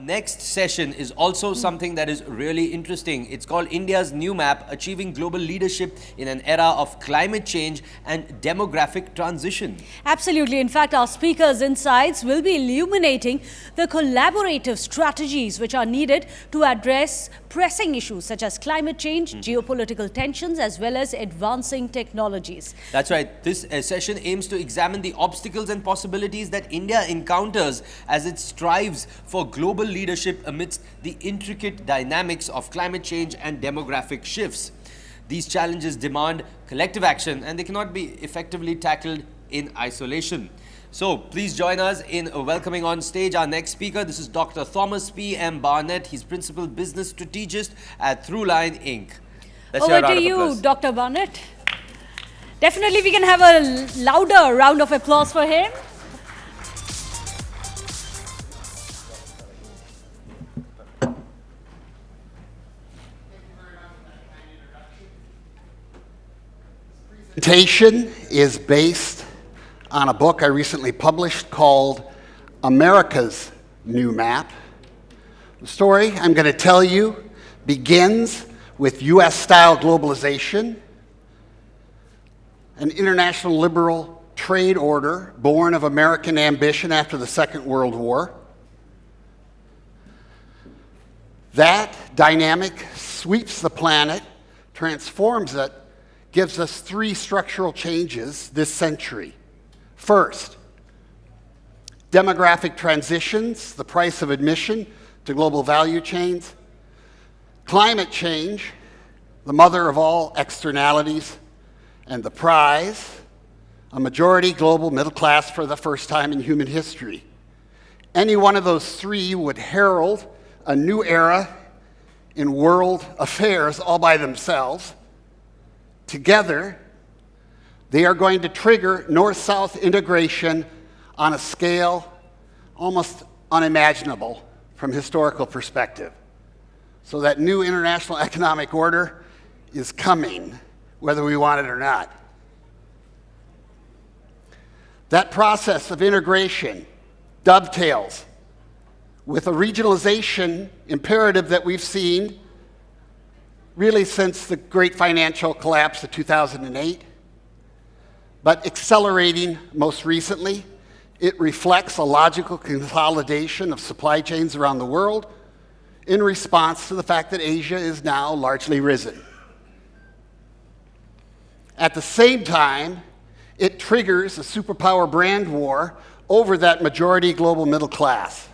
next session is also something that is really interesting. It's called India's New Map, Achieving Global Leadership in an Era of Climate Change and Demographic Transition. Absolutely. In fact, our speakers' insights will be illuminating the collaborative strategies which are needed to address pressing issues such as climate change, geopolitical tensions, as well as advancing technologies. That's right. This session aims to examine the obstacles and possibilities that India encounters as it strives for global leadership amidst the intricate dynamics of climate change and demographic shifts. These challenges demand collective action, and they cannot be effectively tackled in isolation. So please join us in welcoming on stage our next speaker. This is Dr. Thomas P.M. Barnett. He's Principal Business Strategist at Throughline, Inc. Over to you, Dr. Barnett. Definitely we can have a louder round of applause for him. Presentation is based on a book I recently published called America's New Map. The story I'm going to tell you begins with US-style globalization, an international liberal trade order born of American ambition after the Second World War. That dynamic sweeps the planet, transforms it, gives us three structural changes this century. First, demographic transitions, the price of admission to global value chains. Climate change, the mother of all externalities. And the prize, a majority global middle class for the first time in human history. Any one of those three would herald a new era in world affairs all by themselves. Together, they are going to trigger North-South integration on a scale almost unimaginable from historical perspective. So that new international economic order is coming, whether we want it or not. That process of integration dovetails with a regionalization imperative that we've seen really since the great financial collapse of 2008, but accelerating most recently. It reflects a logical consolidation of supply chains around the world in response to the fact that Asia is now largely risen. At the same time, it triggers a superpower brand war over that majority global middle class,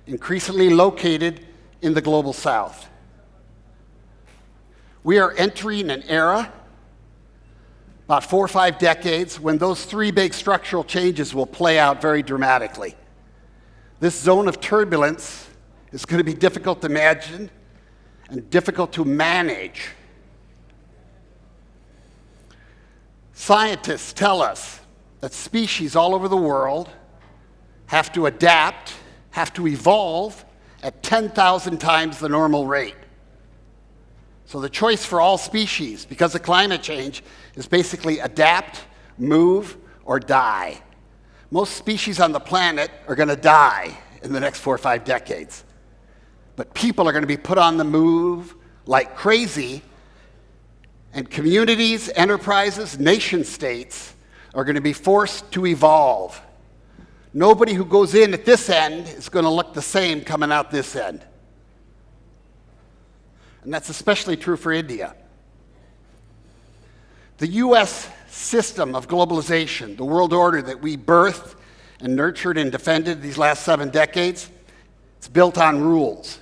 increasingly located in the global south. We are entering an era, about 4 or 5 decades, when those three big structural changes will play out very dramatically. This zone of turbulence is going to be difficult to imagine and difficult to manage. Scientists tell us that species all over the world have to adapt, have to evolve at 10,000 times the normal rate. So the choice for all species, because of climate change, is basically adapt, move, or die. Most species on the planet are going to die in the next 4 or 5 decades. But people are going to be put on the move like crazy, and communities, enterprises, nation states are going to be forced to evolve. Nobody who goes in at this end is going to look the same coming out this end. And that's especially true for India. The US system of globalization, the world order that we birthed and nurtured and defended these last 7 decades, it's built on rules.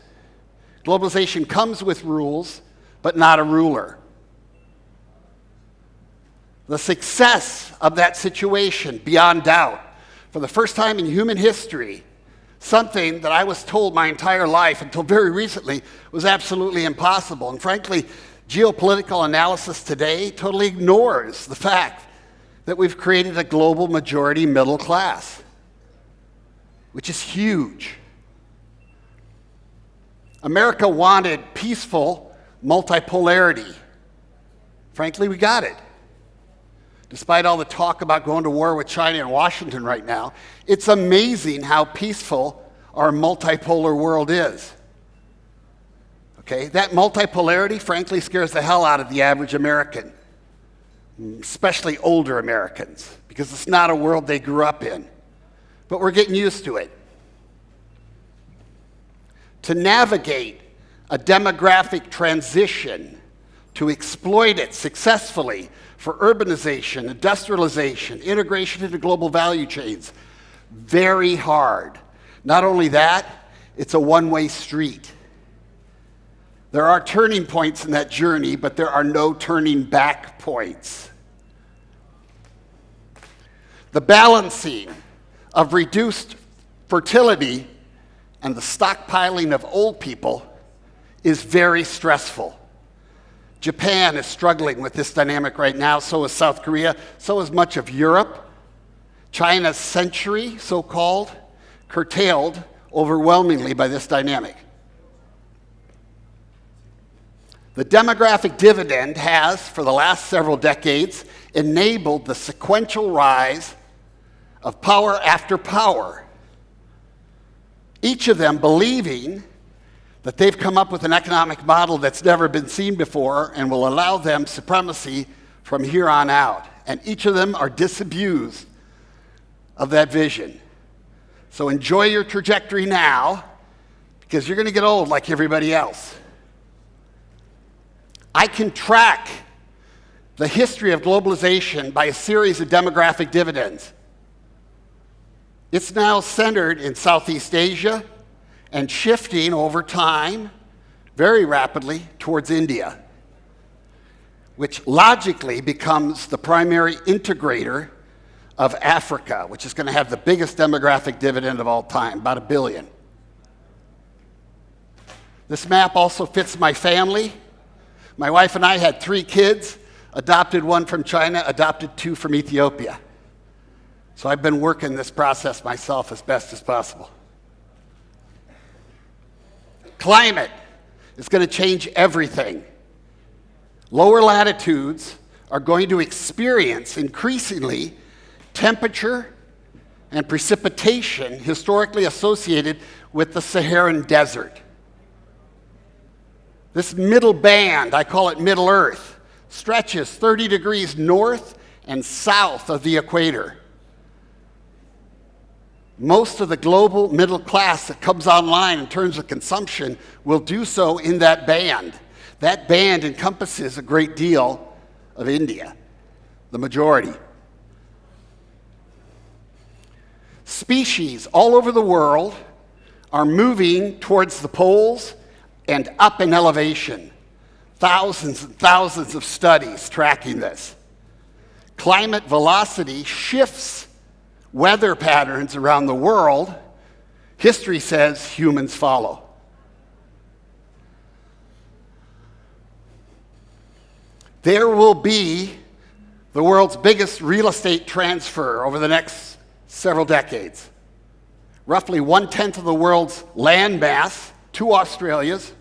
Globalization comes with rules, but not a ruler. The success of that situation, beyond doubt, for the first time in human history, something that I was told my entire life until very recently was absolutely impossible. And frankly, geopolitical analysis today totally ignores the fact that we've created a global majority middle class, which is huge. America wanted peaceful multipolarity. Frankly, we got it. Despite all the talk about going to war with China and Washington right now, it's amazing how peaceful our multipolar world is. Okay, that multipolarity, frankly, scares the hell out of the average American, especially older Americans, because it's not a world they grew up in. But we're getting used to it. To navigate a demographic transition, to exploit it successfully for urbanization, industrialization, integration into global value chains, very hard. Not only that, it's a one-way street. There are turning points in that journey, but there are no turning back points. The balancing of reduced fertility and the stockpiling of old people is very stressful. Japan is struggling with this dynamic right now, so is South Korea, so is much of Europe. China's century, so-called, curtailed overwhelmingly by this dynamic. The demographic dividend has, for the last several decades, enabled the sequential rise of power after power, each of them believing that they've come up with an economic model that's never been seen before and will allow them supremacy from here on out. And each of them are disabused of that vision. So enjoy your trajectory now, because you're going to get old like everybody else. I can track the history of globalization by a series of demographic dividends. It's now centered in Southeast Asia and shifting over time very rapidly towards India, which logically becomes the primary integrator of Africa, which is going to have the biggest demographic dividend of all time, about $1 billion. This map also fits my family. My wife and I had 3 kids, adopted 1 from China, adopted 2 from Ethiopia. So I've been working this process myself as best as possible. Climate is going to change everything. Lower latitudes are going to experience increasingly temperature and precipitation historically associated with the Saharan desert. This middle band, I call it Middle Earth, stretches 30 degrees north and south of the equator. Most of the global middle class that comes online in terms of consumption will do so in that band. That band encompasses a great deal of India, the majority. Species all over the world are moving towards the poles and up in elevation. Thousands and thousands of studies tracking this. Climate velocity shifts weather patterns around the world. History says humans follow. There will be the world's biggest real estate transfer over the next several decades. Roughly 1/10 of the world's land mass, 2 Australias,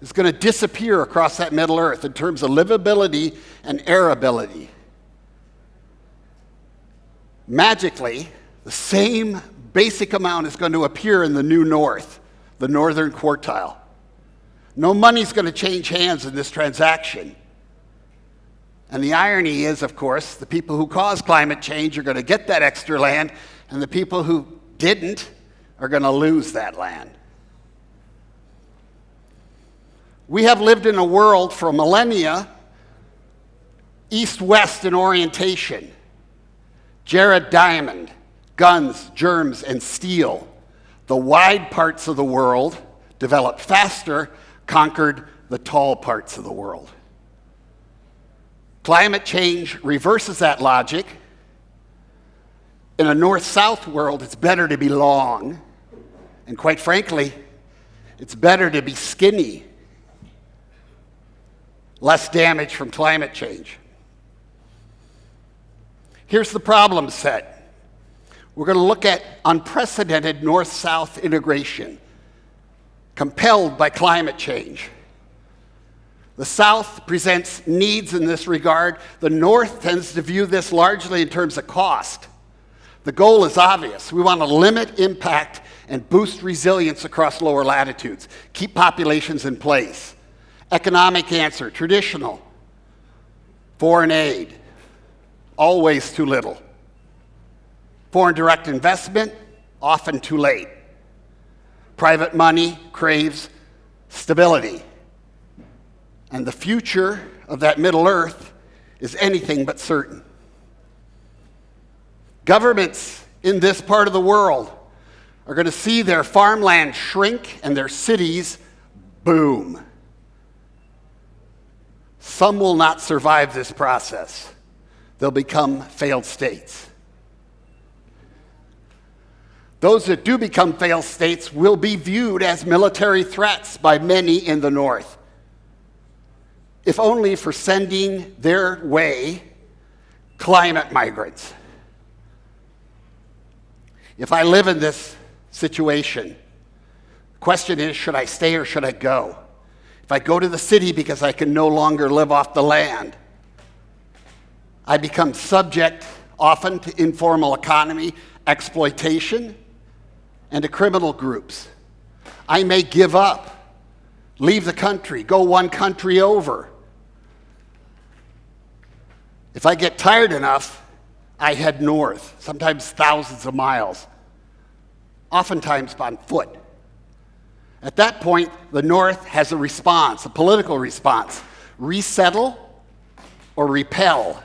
is going to disappear across that Middle Earth in terms of livability and arability. Magically, the same basic amount is going to appear in the new north, the northern quartile. No money's going to change hands in this transaction. And the irony is, of course, the people who caused climate change are going to get that extra land, and the people who didn't are going to lose that land. We have lived in a world for millennia, east-west in orientation. Jared Diamond, guns, germs, and steel. The wide parts of the world developed faster, conquered the tall parts of the world. Climate change reverses that logic. In a north-south world, it's better to be long. And quite frankly, it's better to be skinny. Less damage from climate change. Here's the problem set. We're going to look at unprecedented north-south integration, compelled by climate change. The South presents needs in this regard. The North tends to view this largely in terms of cost. The goal is obvious. We want to limit impact and boost resilience across lower latitudes, keep populations in place. Economic answer, traditional. Foreign aid, always too little. Foreign direct investment, often too late. Private money craves stability. And the future of that Middle Earth is anything but certain. Governments in this part of the world are going to see their farmland shrink and their cities boom. Some will not survive this process. They'll become failed states. Those that do become failed states will be viewed as military threats by many in the North, if only for sending their way climate migrants. If I live in this situation, the question is, should I stay or should I go? If I go to the city because I can no longer live off the land, I become subject often to informal economy, exploitation, and to criminal groups. I may give up, leave the country, go one country over. If I get tired enough, I head north, sometimes thousands of miles, oftentimes on foot. At that point, the North has a response, a political response: resettle or repel.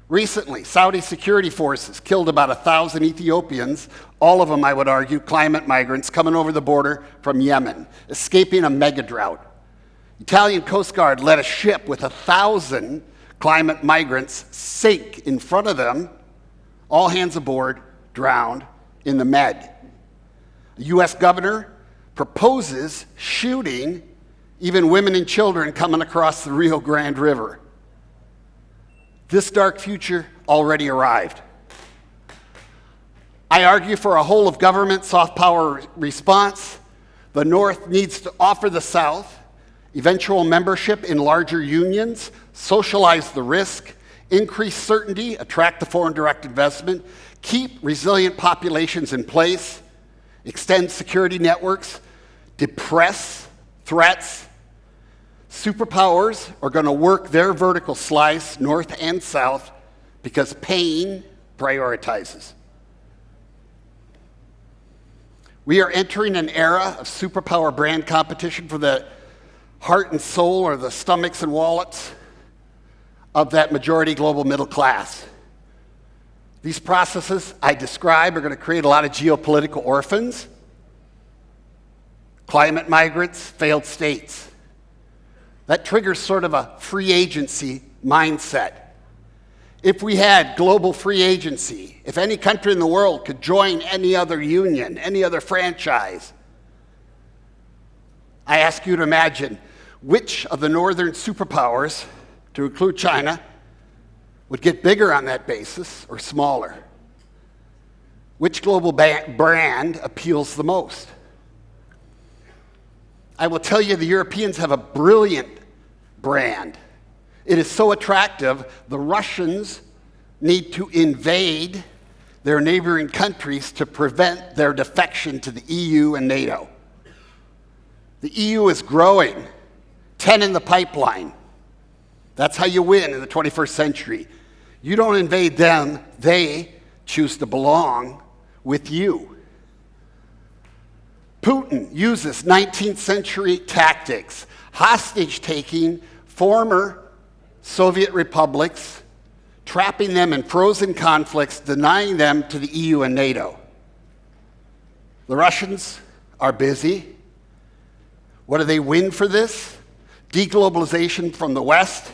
Recently, Saudi security forces killed about 1,000 Ethiopians, all of them, I would argue, climate migrants coming over the border from Yemen, escaping a mega drought. Italian Coast Guard let a ship with 1,000 climate migrants sink in front of them, all hands aboard, drowned in the Med. The U.S. governor proposes shooting even women and children coming across the Rio Grande River. This dark future already arrived. I argue for a whole of government soft power response. The North needs to offer the South eventual membership in larger unions, socialize the risk, increase certainty, attract the foreign direct investment, keep resilient populations in place, extend security networks, depress threats. Superpowers are going to work their vertical slice, north and south, because pain prioritizes. We are entering an era of superpower brand competition for the heart and soul, or the stomachs and wallets of that majority global middle class. These processes I describe are going to create a lot of geopolitical orphans, climate migrants, failed states. That triggers sort of a free agency mindset. If we had global free agency, if any country in the world could join any other union, any other franchise, I ask you to imagine which of the northern superpowers, to include China, would get bigger on that basis or smaller? Which global brand appeals the most? I will tell you, the Europeans have a brilliant brand. It is so attractive, the Russians need to invade their neighboring countries to prevent their defection to the EU and NATO. The EU is growing, 10 in the pipeline. That's how you win in the 21st century. You don't invade them, they choose to belong with you. Putin uses 19th century tactics, hostage-taking former Soviet republics, trapping them in frozen conflicts, denying them to the EU and NATO. The Russians are busy. What do they win for this? Deglobalization from the West,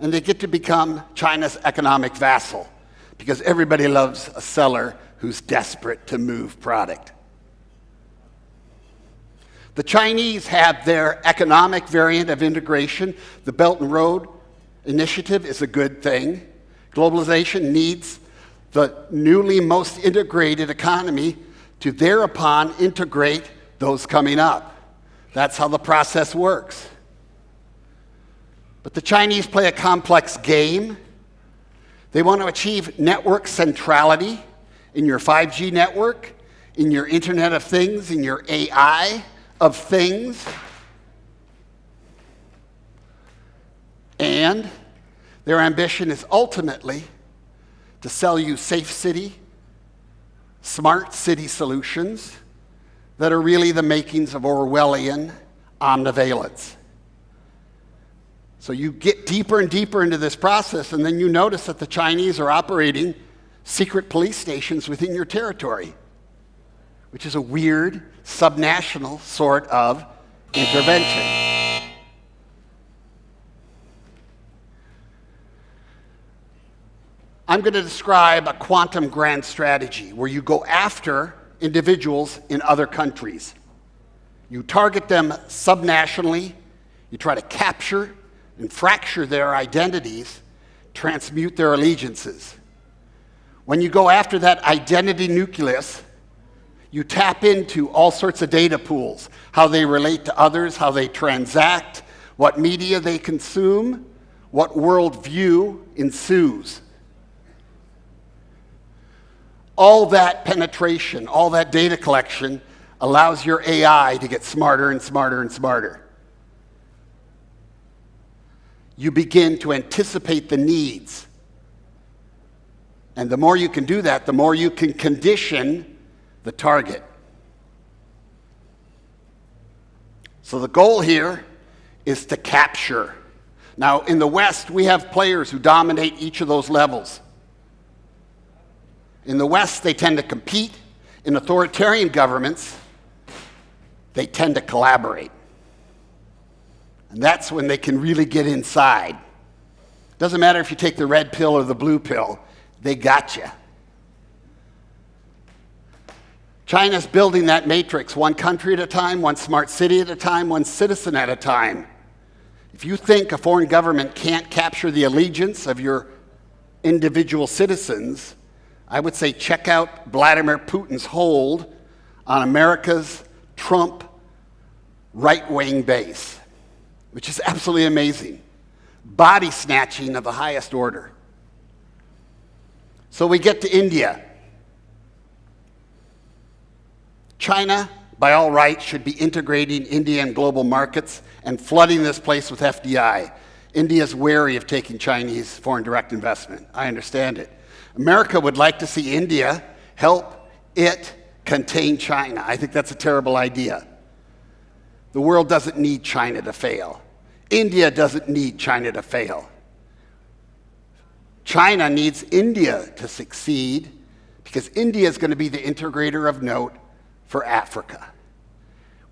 and they get to become China's economic vassal, because everybody loves a seller who's desperate to move product. The Chinese have their economic variant of integration. The Belt and Road Initiative is a good thing. Globalization needs the newly most integrated economy to thereupon integrate those coming up. That's how the process works. But the Chinese play a complex game. They want to achieve network centrality in your 5G network, in your Internet of Things, in your AI of Things. And their ambition is ultimately to sell you safe city, smart city solutions that are really the makings of Orwellian omnivalence. So you get deeper and deeper into this process, and then you notice that the Chinese are operating secret police stations within your territory, which is a weird, subnational sort of intervention. I'm going to describe a quantum grand strategy where you go after individuals in other countries. You target them subnationally, you try to capture and fracture their identities, transmute their allegiances. When you go after that identity nucleus, you tap into all sorts of data pools, how they relate to others, how they transact, what media they consume, what worldview ensues. All that penetration, all that data collection allows your AI to get smarter and smarter and smarter. You begin to anticipate the needs. And the more you can do that, the more you can condition the target. So the goal here is to capture. Now, in the West, we have players who dominate each of those levels. In the West, they tend to compete. In authoritarian governments, they tend to collaborate. And that's when they can really get inside. Doesn't matter if you take the red pill or the blue pill, they got you. China's building that matrix, one country at a time, one smart city at a time, one citizen at a time. If you think a foreign government can't capture the allegiance of your individual citizens, I would say check out Vladimir Putin's hold on America's Trump right-wing base, which is absolutely amazing. Body snatching of the highest order. So we get to India. China, by all rights, should be integrating India in global markets and flooding this place with FDI. India's wary of taking Chinese foreign direct investment. I understand it. America would like to see India help it contain China. I think that's a terrible idea. The world doesn't need China to fail. India doesn't need China to fail. China needs India to succeed because India is going to be the integrator of note for Africa.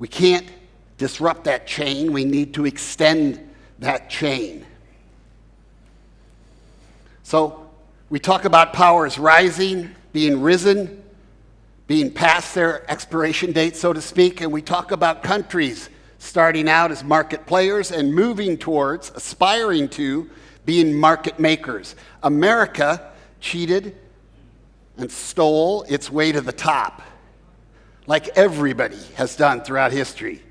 We can't disrupt that chain. We need to extend that chain. So we talk about powers rising, being risen, being past their expiration date, so to speak, and we talk about countries starting out as market players and moving towards, aspiring to, being market makers. America cheated and stole its way to the top, like everybody has done throughout history.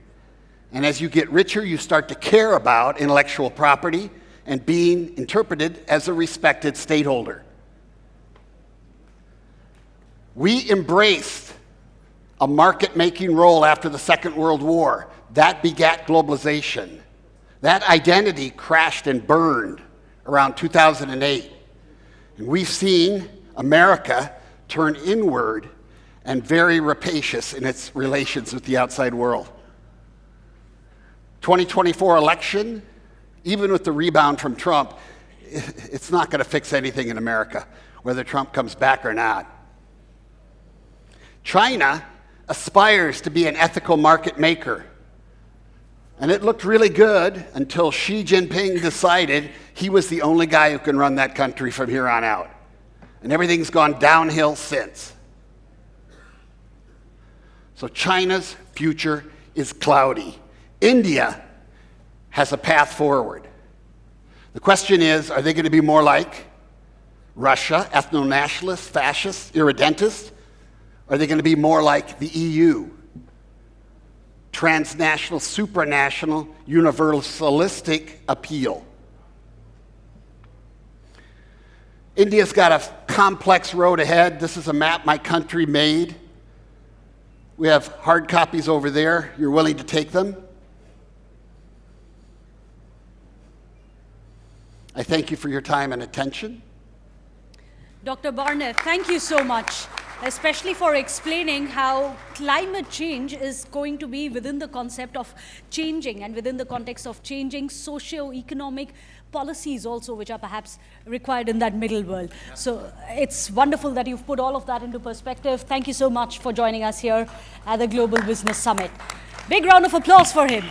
And as you get richer, you start to care about intellectual property and being interpreted as a respected stakeholder. We embraced a market-making role after the Second World War. That begat globalization. That identity crashed and burned around 2008. And we've seen America turn inward and very rapacious in its relations with the outside world. 2024 election, even with the rebound from Trump, it's not going to fix anything in America, whether Trump comes back or not. China aspires to be an ethical market maker. And it looked really good until Xi Jinping decided he was the only guy who can run that country from here on out. And everything's gone downhill since. So China's future is cloudy. India has a path forward. The question is, are they going to be more like Russia, ethno-nationalist, fascist, irredentist? Are they going to be more like the EU, transnational, supranational, universalistic appeal? India's got a complex road ahead. This is a map my country made. We have hard copies over there. You're willing to take them? I thank you for your time and attention. Dr. Barnett, thank you so much, especially for explaining how climate change is going to be within the concept of changing and within the context of changing socio-economic policies also, which are perhaps required in that middle world. So it's wonderful that you've put all of that into perspective. Thank you so much for joining us here at the Global Business Summit. Big round of applause for him.